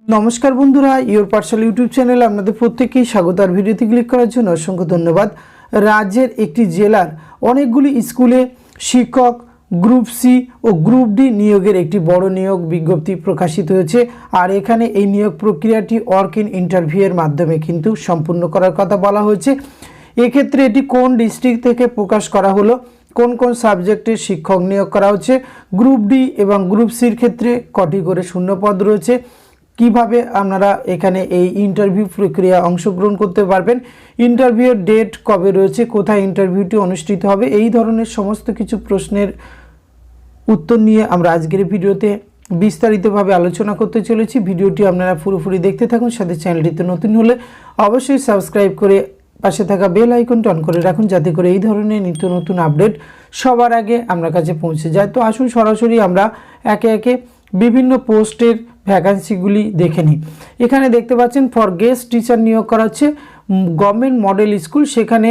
নমস্কার বন্ধুরা, your Pathsala YouTube চ্যানেলে আপনাদের প্রত্যেককেই স্বাগত। আর ভিডিওতে ক্লিক করার জন্য অসংখ্য ধন্যবাদ। রাজ্যের একটি জেলার অনেকগুলি স্কুলে শিক্ষক গ্রুপ সি ও গ্রুপ ডি নিয়োগের একটি বড় নিয়োগ বিজ্ঞপ্তি প্রকাশিত হয়েছে। আর এখানে এই নিয়োগ প্রক্রিয়াটি ওয়ার্ক ইন ইন্টারভিউয়ের মাধ্যমে কিন্তু সম্পূর্ণ করার কথা বলা হয়েছে। এক্ষেত্রে এটি কোন ডিস্ট্রিক্ট থেকে প্রকাশ করা হলো, কোন কোন সাবজেক্টের শিক্ষক নিয়োগ করা হচ্ছে, গ্রুপ ডি এবং গ্রুপ সির ক্ষেত্রে কটি করে শূন্যপদ রয়েছে, কিভাবে আপনারা এখানে এই ইন্টারভিউ প্রক্রিয়া অংশগ্রহণ করতে পারবেন, ইন্টারভিউয়ের ডেট কবে রয়েছে, কোথায় ইন্টারভিউটি অনুষ্ঠিত হবে, এই ধরনের সমস্ত কিছু প্রশ্নের উত্তর নিয়ে আমরা আজকের ভিডিওতে বিস্তারিতভাবে আলোচনা করতে চলেছি। ভিডিওটি আপনারা পুরোপুরি দেখতে থাকুন। সাথে চ্যানেলটিতে নতুন হলে অবশ্যই সাবস্ক্রাইব করে পাশে থাকা বেল আইকনটি অন করে রাখুন, যাতে করে এই ধরনের নিত্য নতুন আপডেট সবার আগে আপনার কাছে পৌঁছে যায়। তো আসুন সরাসরি আমরা একে একে বিভিন্ন পোস্টের ভ্যাকান্সিগুলি দেখে নিই। এখানে দেখতে পাচ্ছেন ফর গেস্ট টিচার নিয়োগ করা হচ্ছে গভর্নমেন্ট মডেল স্কুল। সেখানে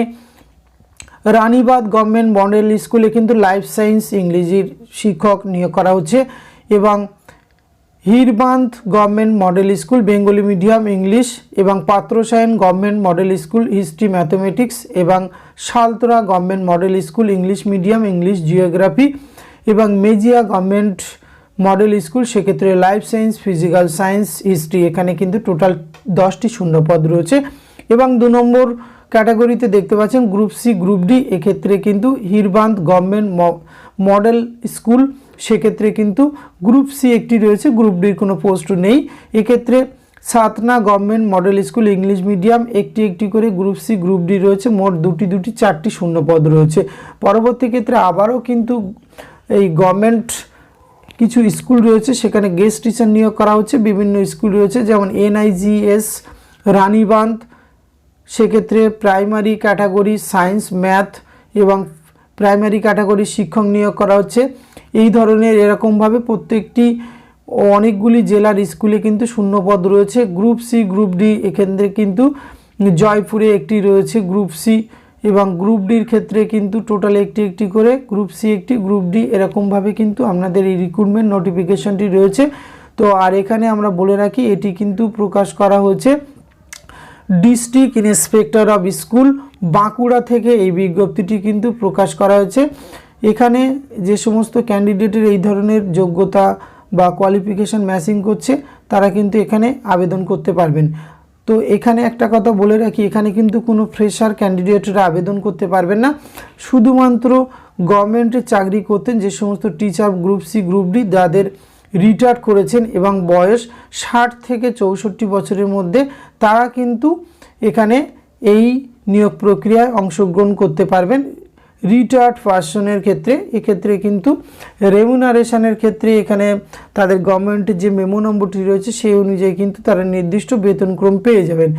রানীবাদ গভর্নমেন্ট মডেল স্কুলে কিন্তু লাইফ সায়েন্স ইংরেজির শিক্ষক নিয়োগ করা হচ্ছে, এবং Hirbandh government model school Bengali medium English, এবং Patrasayer government model school history mathematics, এবং Saltora government model school English medium English geography, এবং মেজিয়া গভর্নমেন্ট মডেল স্কুল সেক্ষেত্রে life science physical science history. এখানে কিন্তু টোটাল 10টি শূন্যপদ রয়েছে। এবং 2 নম্বর ক্যাটাগরিতে দেখতে পাচ্ছেন গ্রুপ সি গ্রুপ ডি, এক্ষেত্রে কিন্তু হিরবান্দ গভর্নমেন্ট মডেল স্কুল, সেক্ষেত্রে কিন্তু গ্রুপ সি একটি রয়েছে, গ্রুপ ডির কোনো পোস্ট নেই। এক্ষেত্রে Satna government model school English medium একটি একটি করে গ্রুপ সি গ্রুপ ডি রয়েছে, মোট 4টি শূন্যপদ রয়েছে। পরবর্তী ক্ষেত্রে আবারও কিন্তু এই গভর্নমেন্ট কিছু স্কুল রয়েছে, সেখানে গেস্ট টিচার নিয়োগ করা হচ্ছে। বিভিন্ন স্কুল রয়েছে যেমন NIGS রানীবাঁধ, সেক্ষেত্রে প্রাইমারি ক্যাটাগরি সায়েন্স ম্যাথ এবং প্রাইমারি ক্যাটাগরি শিক্ষক নিয়োগ করা হচ্ছে। এই ধরনের এরকমভাবে প্রত্যেকটি অনেকগুলি জেলার স্কুলে কিন্তু শূন্যপদ রয়েছে। গ্রুপ সি গ্রুপ ডি এক্ষেত্রে কিন্তু জয়পুরে একটি রয়েছে গ্রুপ সি, এবং গ্রুপ ডির ক্ষেত্রে কিন্তু টোটাল একটি করে, গ্রুপ সি একটি গ্রুপ ডি এরকমভাবে কিন্তু আপনাদের এই রিক্রুটমেন্ট নোটিফিকেশনটি রয়েছে। তো আর এখানে আমরা বলে রাখি এটি কিন্তু প্রকাশ করা হয়েছে district inspector of school Bankura থেকে এই বিজ্ঞপ্তিটি কিন্তু প্রকাশ করা হয়েছে। এখানে যে সমস্ত ক্যান্ডিডেটের এই ধরনের যোগ্যতা বা কোয়ালিফিকেশান ম্যাচিং করছে তারা কিন্তু এখানে আবেদন করতে পারবেন। তো এখানে একটা কথা বলে রাখি, এখানে কিন্তু কোনো ফ্রেশার ক্যান্ডিডেটরা আবেদন করতে পারবেন না। শুধুমাত্র গভর্নমেন্টে চাকরি করতেন যে সমস্ত teacher group C group D যাদের রিটায়ার্ড করেছেন এবং বয়স 60 থেকে 64 বছরের মধ্যে, তারা কিন্তু এখানে এই নিয়োগ প্রক্রিয়ায় অংশগ্রহণ করতে পারবেন। রিটায়ার্ড পার্সনের ক্ষেত্রে এক্ষেত্রে কিন্তু রেমুনারেশনের ক্ষেত্রে এখানে তাদের গভর্নমেন্টের যে মেমো নম্বরটি রয়েছে সেই অনুযায়ী কিন্তু তারা নির্দিষ্ট বেতনক্রম পেয়ে যাবেন।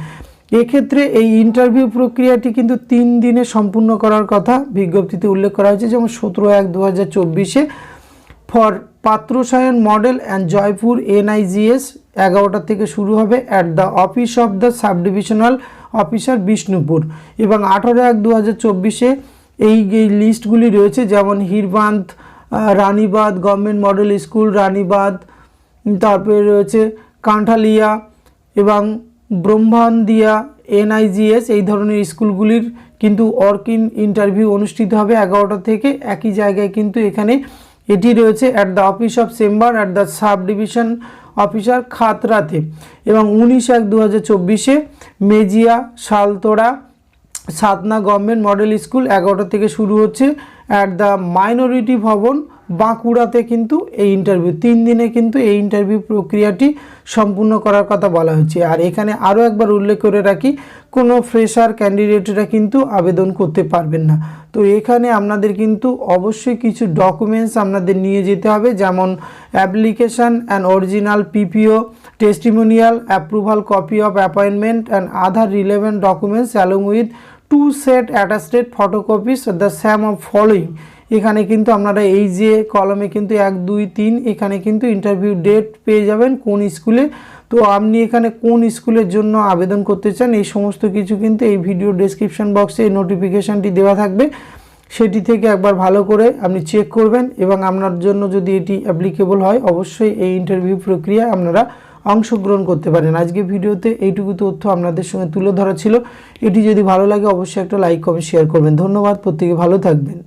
এক্ষেত্রে এই ইন্টারভিউ প্রক্রিয়াটি কিন্তু 3 দিনে সম্পূর্ণ করার কথা বিজ্ঞপ্তিতে উল্লেখ করা হয়েছে। যেমন 17/1/2024 for Patrasayer model and Joypur NIGS 11টা থেকে শুরু হবে at the office of the sub divisional officer Bishnupur, এবং 18/1/2024 এই লিস্টগুলি রয়েছে যেমন Hirbandh Ranibandh government model school Ranibandh, তারপরে রয়েছে কাঁঠালিয়া এবং ব্রহ্মান্দিয়া NIGS, এই ধরনের স্কুলগুলির কিন্তু ওয়ার্ক ইন ইন্টারভিউ অনুষ্ঠিত হবে 11টা থেকে। একই জায়গায় কিন্তু এখানে এটি রয়েছে at the office of chamber at the sub division officer খাতরাতে, এবং 19/1/2024 Mejia Saltora Satna government model school 11টা থেকে শুরু হচ্ছে অ্যাট দ্য মাইনরিটি ভবন বাঁকুড়াতে কিন্তু এই ইন্টারভিউ 3 দিনে কিন্তু এই ইন্টারভিউ প্রক্রিয়াটি সম্পূর্ণ করার কথা বলা হচ্ছে। আর এখানে আরও একবার উল্লেখ করে রাখি, কোনো ফ্রেশার ক্যান্ডিডেটরা কিন্তু আবেদন করতে পারবেন না। তো এখানে আপনাদের কিন্তু অবশ্যই কিছু ডকুমেন্টস আপনাদের নিয়ে যেতে হবে, যেমন application and original PPO testimonial approval copy of appointment and other relevant documents along with 2 set attested photocopies the Sam of following. এখানে কিন্তু আপনারা এই যে কলমে কিন্তু 1 2 3 এখানে কিন্তু ইন্টারভিউ ডেট পেয়ে যাবেন কোন স্কুলে। তো আপনি এখানে কোন স্কুলের জন্য আবেদন করতে চান এই সমস্ত কিছু কিন্তু এই ভিডিও ডেসক্রিপশন বক্সে এই নোটিফিকেশানটি দেওয়া থাকবে, সেটি থেকে একবার ভালো করে আপনি চেক করবেন, এবং আপনার জন্য যদি এটি অ্যাপ্লিকেবল হয় অবশ্যই এই ইন্টারভিউ প্রক্রিয়ায় আপনারা অংশগ্রহণ করতে পারেন। আজকে ভিডিওতে এইটুকু তথ্য আপনাদের সঙ্গে তুলে ধরা ছিল। এটি যদি ভালো লাগে অবশ্যই একটা লাইক কমেন্ট শেয়ার করবেন। ধন্যবাদ, প্রত্যেকে ভালো থাকবেন।